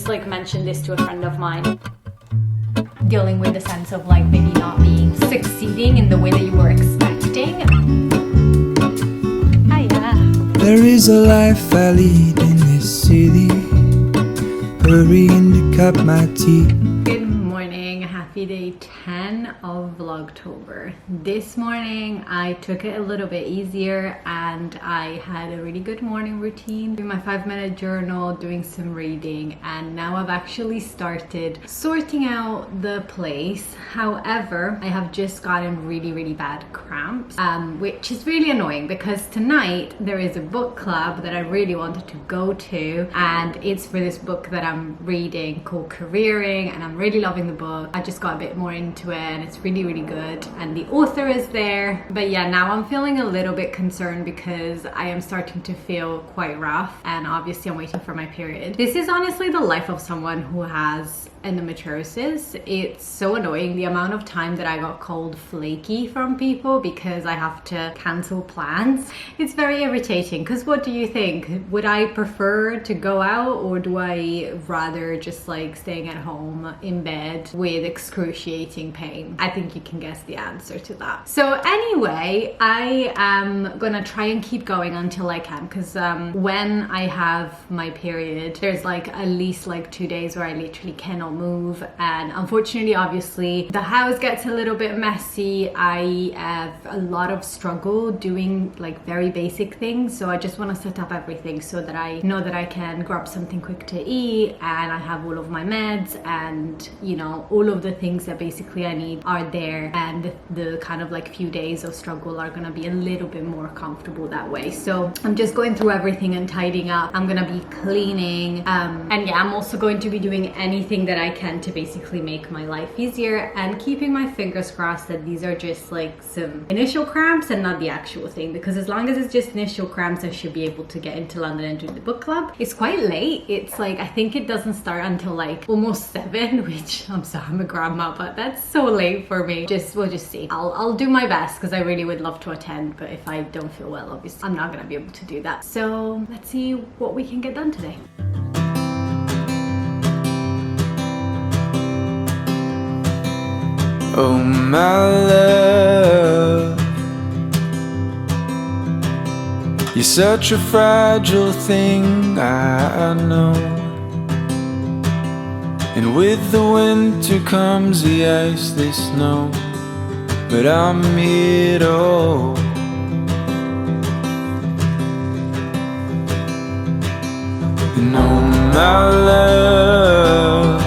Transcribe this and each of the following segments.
like mentioned this to a friend of mine. Dealing with the sense of like maybe not being succeeding in the way that you were expecting. There is a life I lead in this city, hurrying to cut my teeth. Good morning, happy day 10 of vlogtober. This morning I took it a little bit easier and I had a really good morning routine, doing my 5-minute journal, doing some reading, and now I've actually started sorting out the place. However, I have just gotten really bad cramps, which is really annoying because tonight there is a book club that I really wanted to go to, and it's for this book that I'm reading called Careering, and I'm really loving the book. I just got a bit more into it and it's really good, and the author is there. But yeah, now I'm feeling a little bit concerned because I am starting to feel quite rough, and obviously I'm waiting for my period. This is honestly the life of someone who has endometriosis. It's so annoying the amount of time that I got called flaky from people because I have to cancel plans. It's very irritating because what do you think? Would I prefer to go out, or do I rather just like staying at home in bed with excruciating pain? I think you can guess the answer to that. So anyway, I am gonna try and keep going until I can, because when I have my period, there's like at least like 2 days where I literally cannot move, and unfortunately obviously the house gets a little bit messy. I have a lot of struggle doing like very basic things, so I just want to set up everything so that I know that I can grab something quick to eat, and I have all of my meds, and you know, all of the things that basically I need are there, and the kind of like few days of struggle are gonna be a little bit more comfortable that way. So I'm just going through everything and tidying up. I'm gonna be cleaning, and yeah, I'm also going to be doing anything that I can to basically make my life easier, and keeping my fingers crossed that these are just like some initial cramps and not the actual thing, because as long as it's just initial cramps I should be able to get into London and do the book club. It's quite late. It's like, I think it doesn't start until like almost 7, which I'm sorry, I'm a grandma, but that's so late for me. We'll just see. I'll do my best because I really would love to attend, but if I don't feel well, obviously I'm not gonna be able to do that. So let's see what we can get done today. Oh my love, you're such a fragile thing, I know. And with the winter comes the ice, the snow, but I'm here to hold. And oh my love.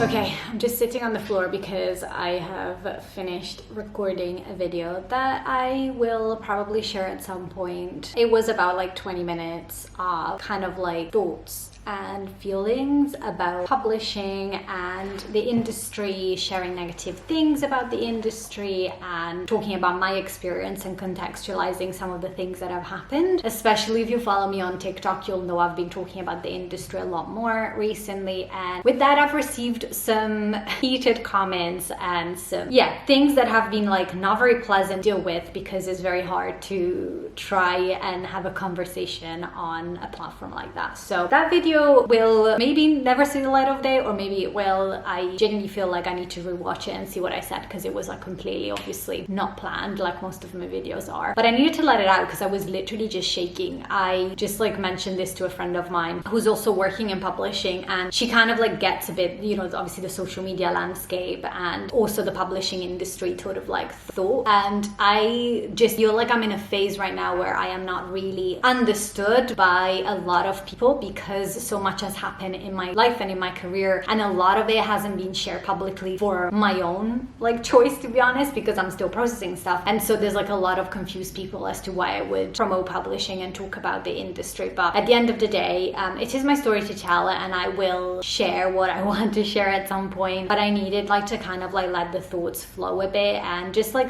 Okay, I'm just sitting on the floor because I have finished recording a video that I will probably share at some point. It was about like 20 minutes of kind of like thoughts and feelings about publishing and the industry, sharing negative things about the industry, and talking about my experience and contextualizing some of the things that have happened. Especially if you follow me on TikTok, you'll know I've been talking about the industry a lot more recently, and with that I've received some heated comments and some things that have been like not very pleasant to deal with, because it's very hard to try and have a conversation on a platform like that. So that video will maybe never see the light of day, or maybe it will. I genuinely feel like I need to rewatch it and see what I said, because it was like completely obviously not planned like most of my videos are, but I needed to let it out because I was literally just shaking. I just like mentioned this to a friend of mine who's also working in publishing, and she kind of like gets a bit, you know, obviously the social media landscape and also the publishing industry sort of like thought, and I just feel like I'm in a phase right now where I am not really understood by a lot of people, because so much has happened in my life and in my career, and a lot of it hasn't been shared publicly for my own like choice, to be honest, because I'm still processing stuff. And so there's like a lot of confused people as to why I would promote publishing and talk about the industry. But at the end of the day, it is my story to tell, and I will share what I want to share at some point, but I needed like to kind of like let the thoughts flow a bit, and just like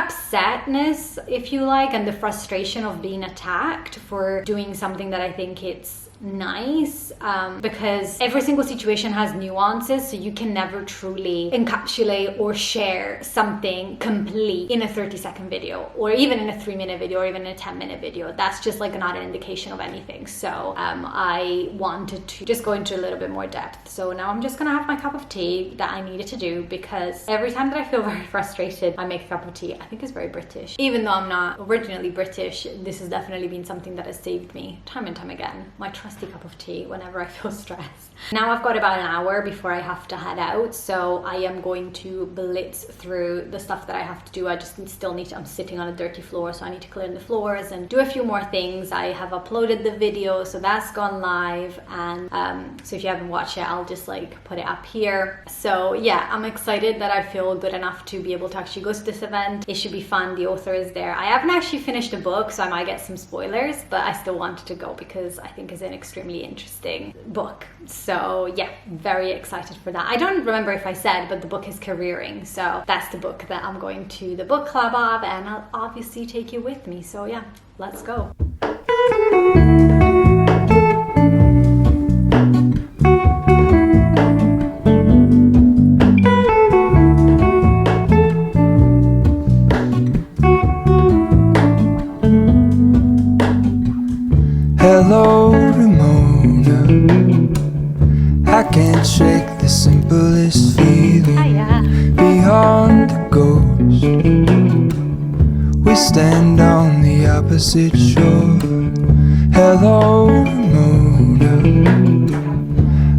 upsetness, if you like, and the frustration of being attacked for doing something that I think it's nice because every single situation has nuances, so you can never truly encapsulate or share something complete in a 30-second video, or even in a 3-minute video, or even in a 10-minute video. That's just like not an indication of anything. So I wanted to just go into a little bit more depth. So now I'm just gonna have my cup of tea that I needed to do, because every time that I feel very frustrated, I make a cup of tea. I think it's very British. Even though I'm not originally British, this has definitely been something that has saved me time and time again. My trusty cup of tea whenever I feel stressed. Now I've got about an hour before I have to head out, so I am going to blitz through the stuff that I have to do. I just still need to, I'm sitting on a dirty floor, so I need to clean the floors and do a few more things. I have uploaded the video, so that's gone live, and so if you haven't watched it, I'll just like put it up here. So yeah, I'm excited that I feel good enough to be able to actually go to this event. It should be fun. The author is there. I haven't actually finished the book, so I might get some spoilers, but I still wanted to go because I think it's an extremely interesting book. So yeah, very excited for that. I don't remember if I said, but the book is Careering, so that's the book that I'm going to the book club of, and I'll obviously take you with me. So yeah, let's go. Hello, Ramona. I can't shake the simplest feeling beyond the ghost. We stand on the opposite shore. Hello, Ramona.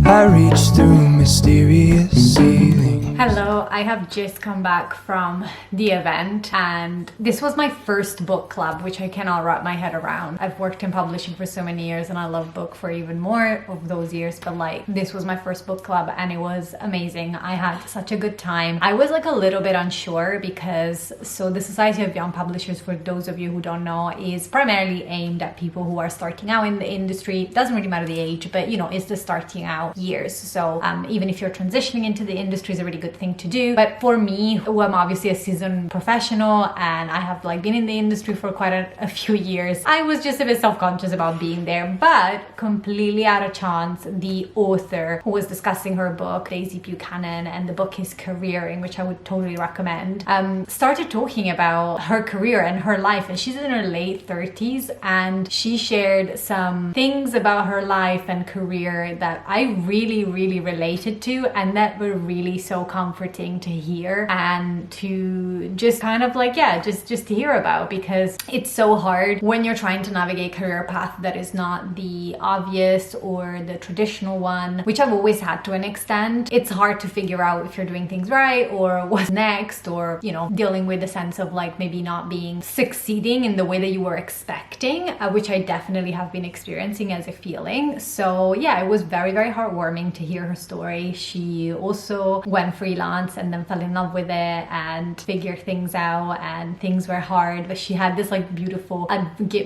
I reach through mysterious ceilings. Hello, I have just come back from the event, and this was my first book club, which I cannot wrap my head around. I've worked in publishing for so many years, and I love book for even more of those years, but like this was my first book club, and it was amazing. I had such a good time. I was like a little bit unsure because the Society of Young Publishers, for those of you who don't know, is primarily aimed at people who are starting out in the industry. It doesn't really matter the age, but you know, it's the starting out years. So even if you're transitioning into the industry, is a really good thing to do. But for me, who I'm obviously a seasoned professional and I have like been in the industry for quite a few years, I was just a bit self-conscious about being there. But completely out of chance, the author who was discussing her book, Daisy Buchanan, and the book is Careering, which I would totally recommend, started talking about her career and her life, and she's in her late 30s, and she shared some things about her life and career that I really related to, and that were really so comforting to hear and to just kind of like, yeah, just to hear about, because it's so hard when you're trying to navigate a career path that is not the obvious or the traditional one, which I've always had to an extent. It's hard to figure out if you're doing things right or what's next, or you know, dealing with the sense of like maybe not being succeeding in the way that you were expecting, which I definitely have been experiencing as a feeling. So yeah, it was very heartwarming to hear her story. She also went freelance and then fell in love with it and figured things out, and things were hard, but she had this like beautiful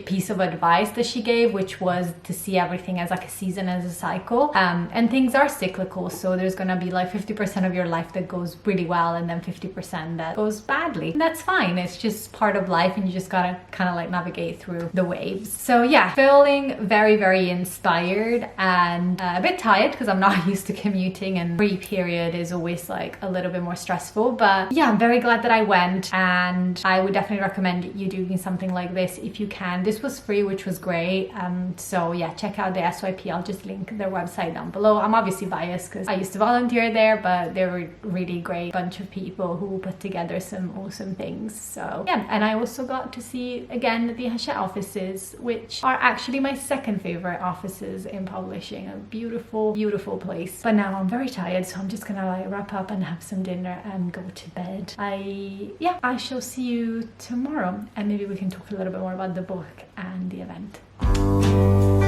piece of advice that she gave, which was to see everything as like a season, as a cycle, and things are cyclical. So there's gonna be like 50% of your life that goes really well, and then 50% that goes badly. And that's fine. It's just part of life, and you just gotta kind of like navigate through the waves. So yeah, feeling very inspired and a bit tired because I'm not used to commuting, and pre-period is always like a little bit more stressful. But yeah, I'm very glad that I went, and I would definitely recommend you doing something like this if you can. This was free, which was great. So yeah, check out the SYP. I'll just link their website down below. I'm obviously biased because I used to volunteer there, but they were really great bunch of people who put together some awesome things. So yeah, and I also got to see again the Hachette offices, which are actually my second favorite offices in publishing. A beautiful place. But now I'm very tired, so I'm just gonna like wrap up and have some dinner and go to bed. I shall see you tomorrow, and maybe we can talk a little bit more about the book and the event.